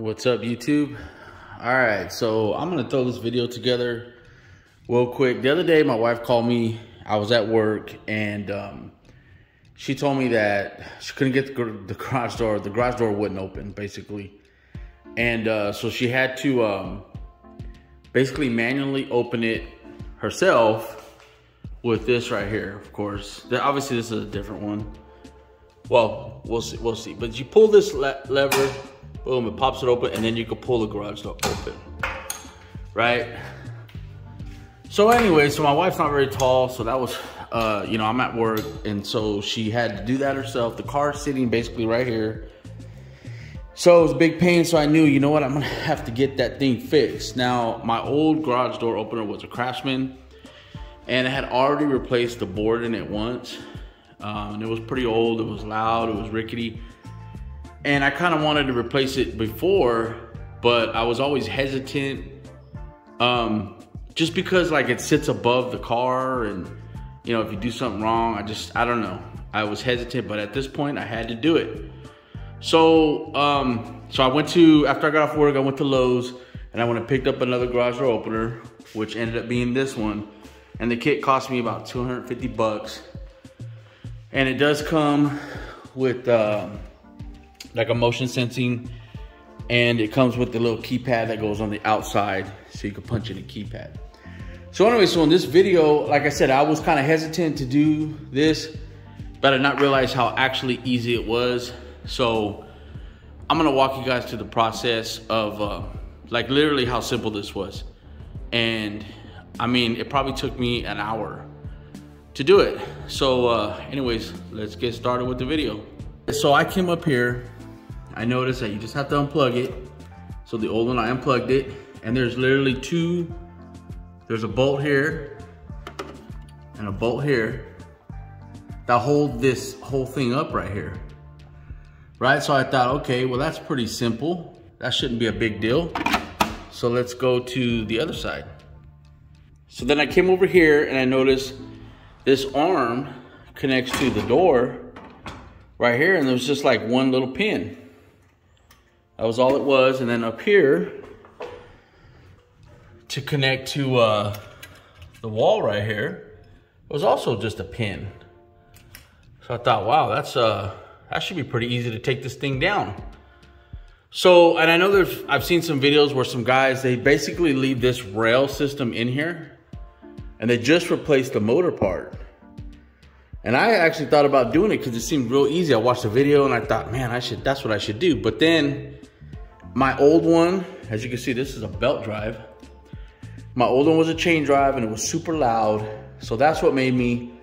What's up, YouTube? All right, so I'm gonna throw this video together real quick. The other day, my wife called me. I was at work, and she told me that she couldn't get the garage door. The garage door wouldn't open, basically. And so she had to basically manually open it herself with this right here, of course. Obviously, this is a different one. Well, we'll see. But you pull this lever, boom, it pops it open, and then you can pull the garage door open, right? So anyway, so my wife's not very tall, so that was, you know, I'm at work, and so she had to do that herself. The car's sitting basically right here. So it was a big pain, so I knew, you know what, I'm gonna have to get that thing fixed. Now, my old garage door opener was a Craftsman, and I had already replaced the board in it once. And it was pretty old, it was loud, it was rickety. And I kind of wanted to replace it before, but I was always hesitant. Just because like it sits above the car, and you know, if you do something wrong, I don't know. I was hesitant, but at this point I had to do it. So, so I went to, after I got off work, I went to Lowe's, and I went and picked up another garage door opener, which ended up being this one. And the kit cost me about 250 bucks. And it does come with like a motion sensing, and it comes with the little keypad that goes on the outside, so you can punch in a keypad. So anyway, so in this video, like I said, I was kind of hesitant to do this, but I did not realize how actually easy it was. So I'm gonna walk you guys through the process of like literally how simple this was. And I mean, it probably took me an hour to do it. So anyways, let's get started with the video. So I came up here, I noticed that you just have to unplug it. So the old one, I unplugged it, and there's literally there's a bolt here and a bolt here that hold this whole thing up right here, right? So I thought, okay, well, that's pretty simple. That shouldn't be a big deal. So let's go to the other side. So then I came over here and I noticed this arm connects to the door right here, and there was just like one little pin. That was all it was. And then up here to connect to the wall right here, it was also just a pin. So I thought, wow, that should be pretty easy to take this thing down. So, and I know I've seen some videos where some guys, they basically leave this rail system in here, and they just replaced the motor part. And I actually thought about doing it because it seemed real easy. I watched the video and I thought, man, that's what I should do. But then my old one, as you can see, this is a belt drive. My old one was a chain drive, and it was super loud. So that's what made me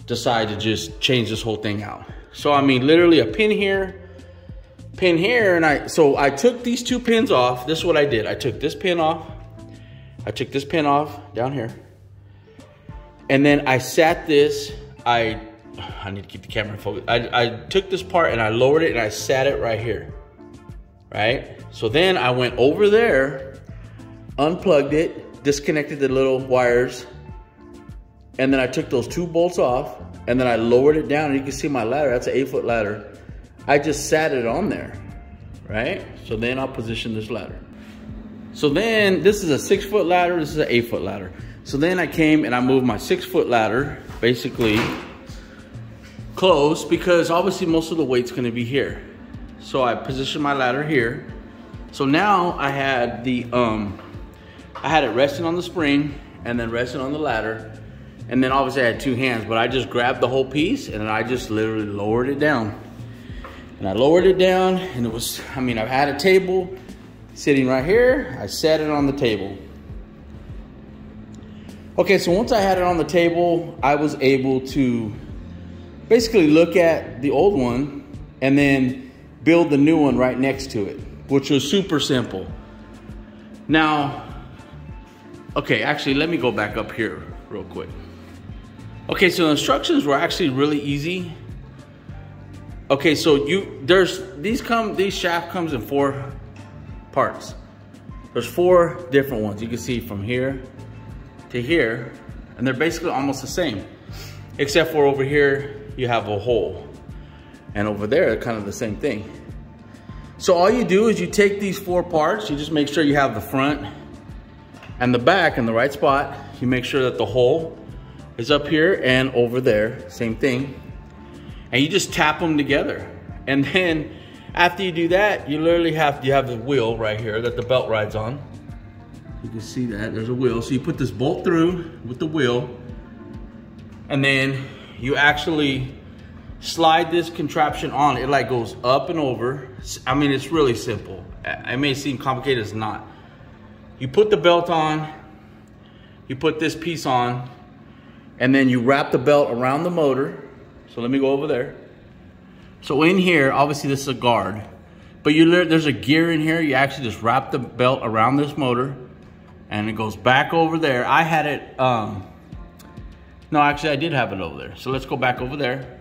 decide to just change this whole thing out. So I mean, literally a pin here, and so I took these two pins off. This is what I did. I took this pin off. I took this pin off down here. And then I sat this, I need to keep the camera in focus. I took this part and I lowered it and I sat it right here, right? So then I went over there, unplugged it, disconnected the little wires, and then I took those two bolts off, and then I lowered it down, and you can see my ladder, that's an 8-foot ladder. I just sat it on there, right? So then I'll position this ladder. So then this is a 6-foot ladder, this is an 8-foot ladder. So then I came and I moved my 6-foot ladder basically close, because obviously most of the weight's gonna be here. So I positioned my ladder here. So now I had I had it resting on the spring and then resting on the ladder. And then obviously I had two hands, but I just grabbed the whole piece and then I just literally lowered it down. And I lowered it down, and it was, I mean, I've had a table sitting right here. I set it on the table. Okay, so once I had it on the table, I was able to basically look at the old one and then build the new one right next to it, which was super simple. Now, okay, actually, let me go back up here real quick. Okay, so the instructions were actually really easy. Okay, so these shaft comes in 4 parts. There's 4 different ones. You can see from here to here, and they're basically almost the same, except for over here you have a hole, and over there kind of the same thing. So all you do is you take these 4 parts, you just make sure you have the front and the back in the right spot. You make sure that the hole is up here and over there, same thing. And you just tap them together. And then after you do that, you literally have the wheel right here that the belt rides on. You can see that, there's a wheel. So you put this bolt through with the wheel, and then you actually slide this contraption on. It like goes up and over. I mean, it's really simple. It may seem complicated, it's not. You put the belt on, you put this piece on, and then you wrap the belt around the motor. So let me go over there. So in here, obviously this is a guard, but there's a gear in here. You actually just wrap the belt around this motor, and it goes back over there. I had it, no, actually I did have it over there. So let's go back over there.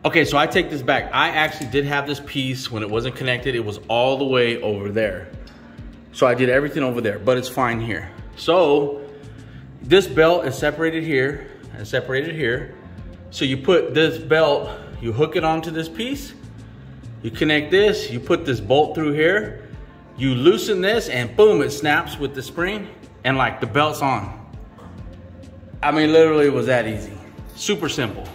Okay, so I take this back. I actually did have this piece when it wasn't connected. It was all the way over there. So I did everything over there, but it's fine here. So this belt is separated here and separated here. So you put this belt, you hook it onto this piece, you connect this, you put this bolt through here, you loosen this, and boom, it snaps with the spring, and like the belt's on. I mean, literally it was that easy. Super simple.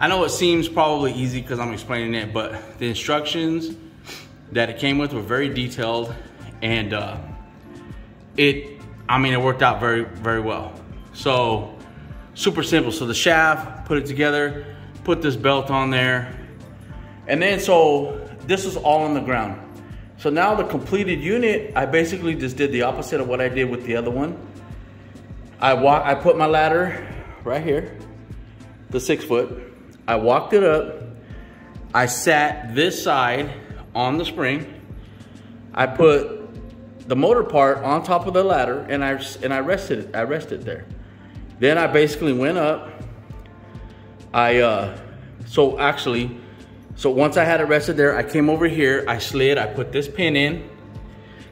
I know it seems probably easy because I'm explaining it, but the instructions that it came with were very detailed, and it worked out very, very well. So super simple. So the shaft, put it together, put this belt on there, and then so this is all on the ground. So now the completed unit, I basically just did the opposite of what I did with the other one. I put my ladder right here, the 6 foot. I walked it up. I sat this side on the spring. I put the motor part on top of the ladder, and I rested there. Then I basically went up. So once I had it rested there, I came over here, I slid, I put this pin in,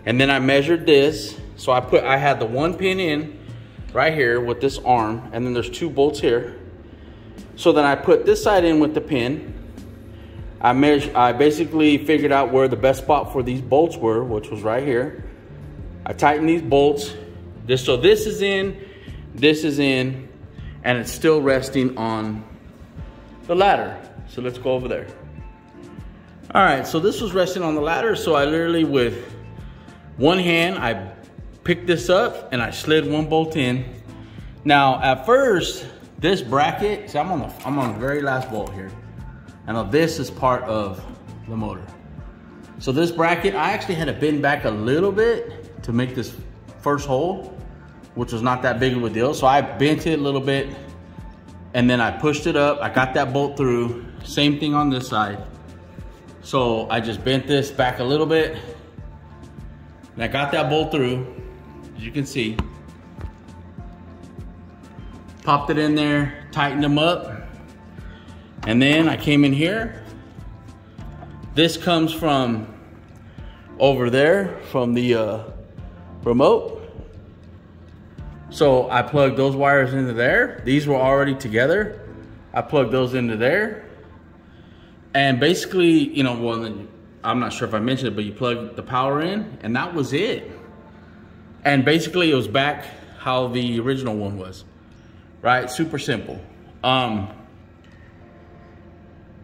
and then I measured this. So I had the 1 pin in right here with this arm, and then there's 2 bolts here. So then I put this side in with the pin. I basically figured out where the best spot for these bolts were, which was right here. I tightened these bolts. So this is in, and it's still resting on the ladder. So let's go over there. All right, so this was resting on the ladder. So I literally, with one hand, I picked this up and I slid 1 bolt in. Now, at first, this bracket, see, I'm on the very last bolt here. And now this is part of the motor. So this bracket, I actually had to bend back a little bit to make this first hole, which was not that big of a deal. So I bent it a little bit, and then I pushed it up. I got that bolt through. Same thing on this side. So I just bent this back a little bit, and I got that bolt through, as you can see. Popped it in there, tightened them up, and then I came in here. This comes from over there, from the remote. So I plugged those wires into there. These were already together. I plugged those into there. And basically, you know, well, I'm not sure if I mentioned it, but you plug the power in, and that was it. And basically it was back how the original one was. Right, super simple.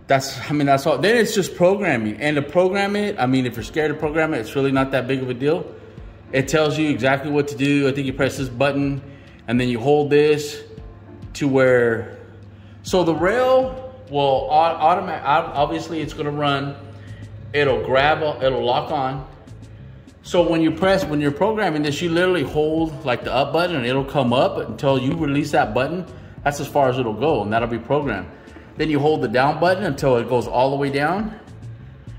That's all. Then it's just programming, and to program it, I mean, if you're scared to program it, it's really not that big of a deal. It tells you exactly what to do. I think you press this button, and then you hold this to where. So the rail will obviously it's going to run. It'll lock on. So when you're programming this, you literally hold like the up button, and it'll come up until you release that button. That's as far as it'll go, and that'll be programmed. Then you hold the down button until it goes all the way down,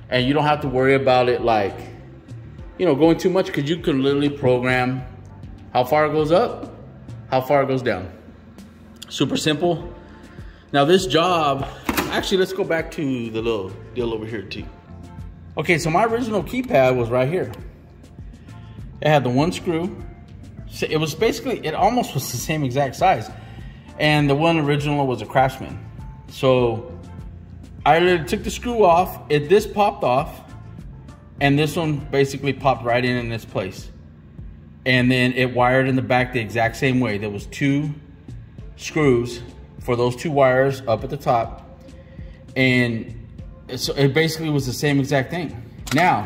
and you don't have to worry about it like, you know, going too much, because you can literally program how far it goes up, how far it goes down. Super simple. Now this job, actually, let's go back to the little deal over here too. Okay, so my original keypad was right here. It had the 1 screw. It was basically, it almost was the same exact size. And the one original was a Craftsman. So I literally took the screw off. This popped off. and this one basically popped right in its place. And then it wired in the back the exact same way. There was 2 screws for those 2 wires up at the top, and so it basically was the same exact thing. Now,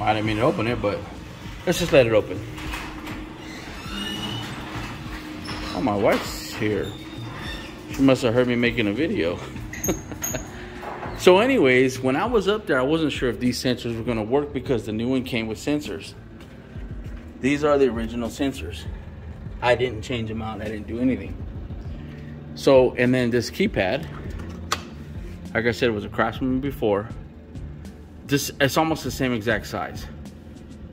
I didn't mean to open it, but let's just let it open. Oh, my wife's here. She must have heard me making a video. So anyways, when I was up there, I wasn't sure if these sensors were gonna work because the new one came with sensors. These are the original sensors. I didn't change them out, I didn't do anything. So, and then this keypad, like I said, it was a Craftsman before. It's almost the same exact size.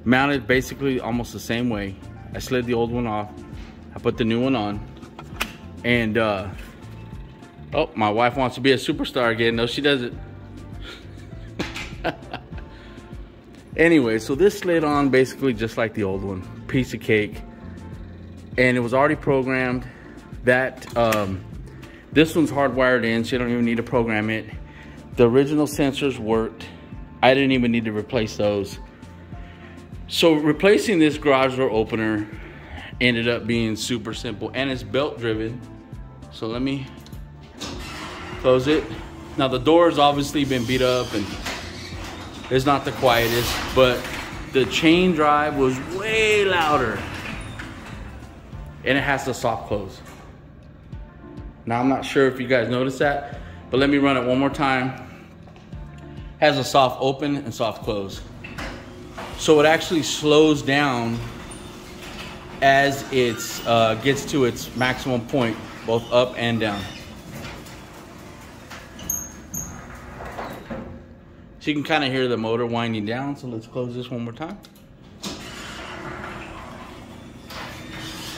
Mounted basically almost the same way. I slid the old one off, I put the new one on, and oh, my wife wants to be a superstar again. No, she doesn't. Anyway, so this slid on basically just like the old one, piece of cake, and it was already programmed. That this one's hardwired in, so you don't even need to program it. The original sensors worked. I didn't even need to replace those. So replacing this garage door opener ended up being super simple, and it's belt driven. So let me close it. Now the door has obviously been beat up and it's not the quietest, but the chain drive was way louder, and it has the soft close. Now I'm not sure if you guys noticed that, but let me run it one more time. Has a soft open and soft close. So it actually slows down as it gets to its maximum point, both up and down. So you can kind of hear the motor winding down. So let's close this one more time.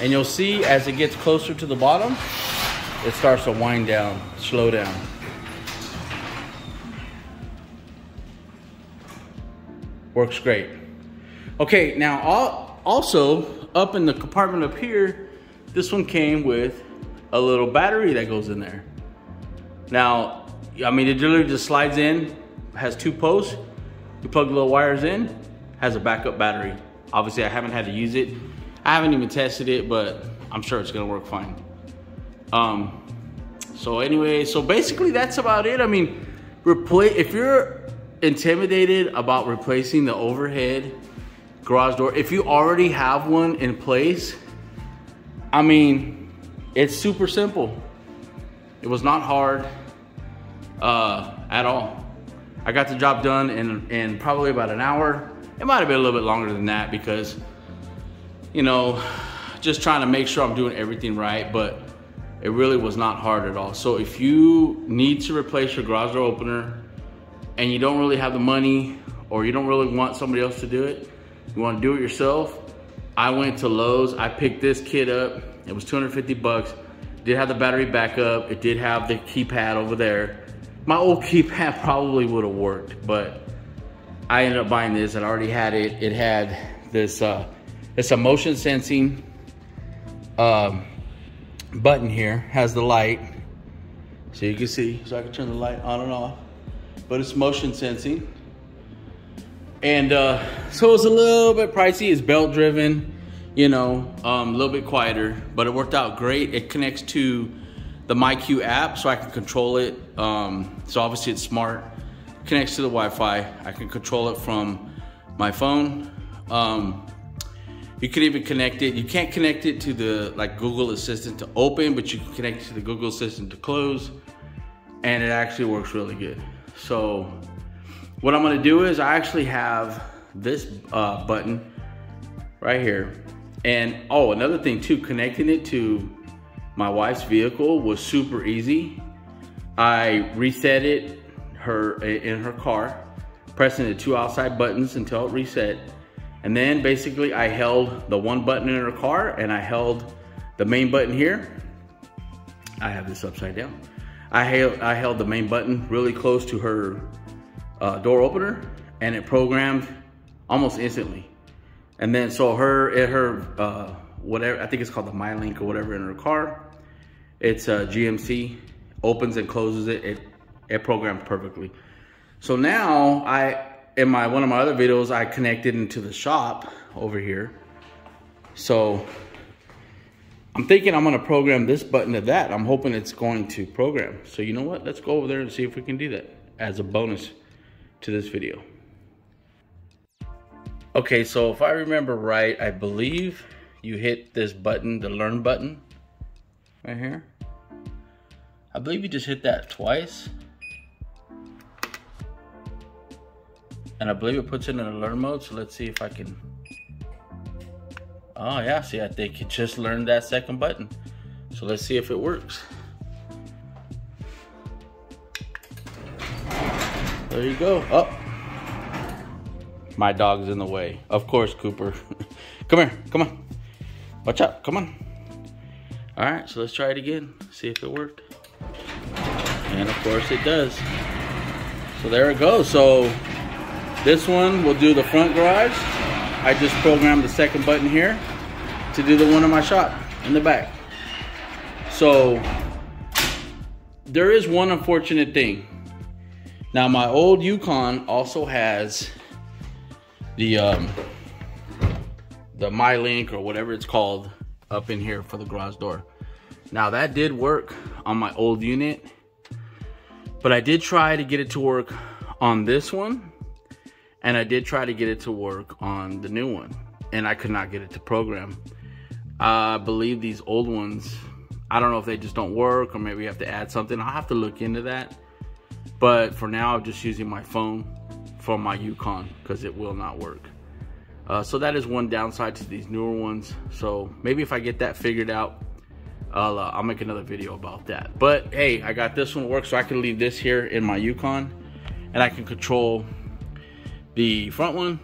And you'll see as it gets closer to the bottom, it starts to wind down, slow down. Works great. Okay, now also up in the compartment up here, this one came with a little battery that goes in there. Now, I mean, it literally just slides in, has 2 posts. You plug the little wires in, has a backup battery. Obviously, I haven't had to use it. I haven't even tested it, but I'm sure it's gonna work fine. So anyway, so basically that's about it. I mean, if you're intimidated about replacing the overhead garage door, if you already have one in place, I mean, it's super simple. It was not hard at all. I got the job done in probably about an hour. It might have been a little bit longer than that because, you know, just trying to make sure I'm doing everything right, but it really was not hard at all. So if you need to replace your garage door opener and you don't really have the money, or you don't really want somebody else to do it, you want to do it yourself, I went to Lowe's. I picked this kit up. It was 250 bucks. Did have the battery backup. It did have the keypad over there. My old keypad probably would have worked, but I ended up buying this. I already had it. It had this, it's a motion sensing button here. Has the light, so you can see, so I can turn the light on and off, but it's motion sensing. And so it's a little bit pricey. It's belt driven, you know, a little bit quieter, but it worked out great. It connects to the MyQ app, so I can control it. So obviously it's smart. Connects to the Wi-Fi. I can control it from my phone. You could even connect it. You can't connect it to the Google Assistant to open, but you can connect it to the Google Assistant to close, and it actually works really good. So what I'm gonna do is I actually have this button right here. And oh, another thing too, connecting it to my wife's vehicle was super easy. I reset it in her car, pressing the 2 outside buttons until it reset. And then basically I held the 1 button in her car and I held the main button here. I have this upside down. I held the main button really close to her door opener, and it programmed almost instantly. And then so whatever, I think it's called the MyLink or whatever in her car, it's a GMC, opens and closes it. It programmed perfectly. So now one of my other videos, I connected into the shop over here. So I'm thinking I'm gonna program this button to that. I'm hoping it's going to program. So you know what? Let's go over there and see if we can do that as a bonus to this video. Okay, so if I remember right, I believe you hit this button, the learn button right here. I believe you just hit that twice. And I believe it puts it in a learn mode. So let's see if I can. Oh yeah, see, I think it just learned that second button. So let's see if it works. There you go. Oh, my dog's in the way. Of course, Cooper. Come here, come on. Watch out, come on. All right, so let's try it again. See if it worked. And of course it does. So there it goes. So this one will do the front garage. I just programmed the second button here to do the one in my shop in the back. So there is one unfortunate thing. Now my old Yukon also has the MyLink or whatever it's called up in here for the garage door. Now that did work on my old unit, but I did try to get it to work on this one. And I did try to get it to work on the new one, and I could not get it to program. I believe these old ones, I don't know if they just don't work or maybe you have to add something. I'll have to look into that. But for now, I'm just using my phone for my Yukon because it will not work. So that is one downside to these newer ones. So maybe if I get that figured out, I'll make another video about that. But hey, I got this one work, so I can leave this here in my Yukon, and I can control the front one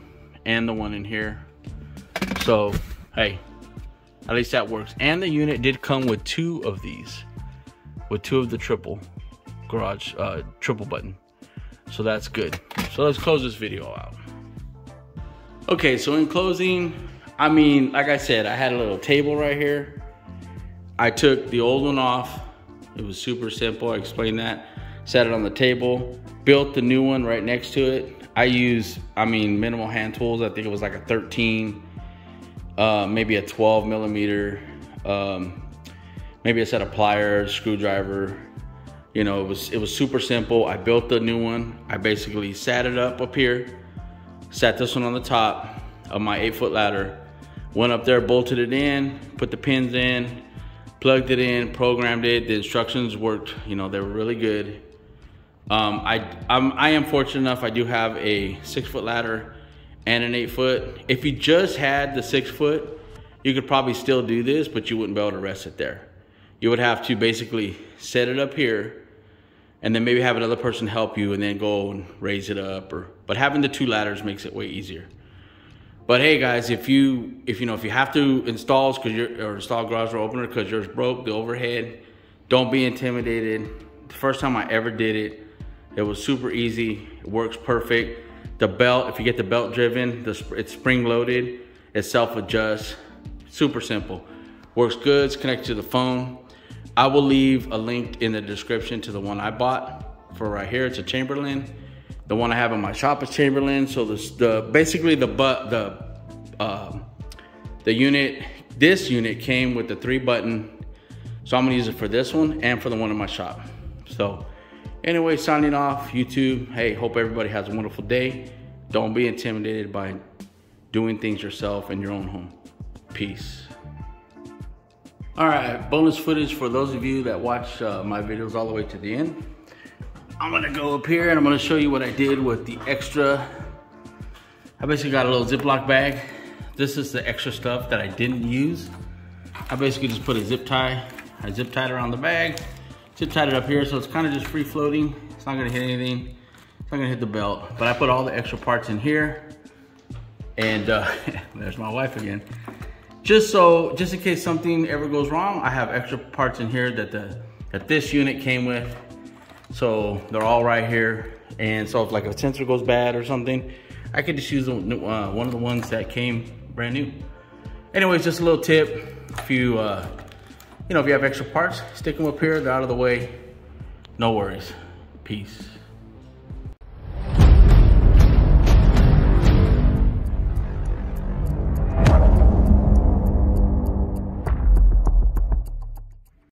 and the one in here. So hey, at least that works. And the unit did come with two of these, with two of the triple garage triple button, so that's good. So let's close this video out. Okay, so in closing, I mean, like I said, I had a little table right here. I took the old one off. It was super simple. I explained that. Set it on the table, built the new one right next to it. I use, minimal hand tools. I think it was like a 13, maybe a 12 millimeter, maybe a set of pliers, screwdriver. You know, it was super simple. I built the new one. I basically sat it up here, sat this one on the top of my 8-foot ladder, went up there, bolted it in, put the pins in, plugged it in, programmed it. The instructions worked, you know, they were really good. I am fortunate enough, I do have a 6-foot ladder and an 8-foot. If you just had the 6-foot, you could probably still do this, but you wouldn't be able to rest it there. You would have to basically set it up here and then maybe have another person help you and then go and raise it up, but having the 2 ladders makes it way easier. But hey guys, if you have to install install garage door opener because yours broke, the overhead, don't be intimidated. The first time I ever did it, it was super easy. It works perfect. The belt, if you get the belt driven, it's spring loaded. It self-adjusts. Super simple. Works good. It's connected to the phone. I will leave a link in the description to the one I bought for right here. It's a Chamberlain. The one I have in my shop is Chamberlain. So basically the unit, this unit came with the 3-button. So I'm gonna use it for this one and for the one in my shop. So anyway, signing off, YouTube. Hey, hope everybody has a wonderful day. Don't be intimidated by doing things yourself in your own home. Peace. All right, bonus footage for those of you that watch my videos all the way to the end. I'm gonna go up here and I'm gonna show you what I did with the extra. I basically got a little Ziploc bag. This is the extra stuff that I didn't use. I basically just put a zip tie. I zip tied around the bag. Zip tied it up here, so it's kind of just free floating. It's not gonna hit anything. It's not gonna hit the belt. But I put all the extra parts in here. And there's my wife again. Just in case something ever goes wrong, I have extra parts in here that this unit came with. So they're all right here. And so if like a sensor goes bad or something, I could just use one of the ones that came brand new. Anyways, just a little tip. If you, if you have extra parts, stick them up here, they're out of the way. No worries. Peace.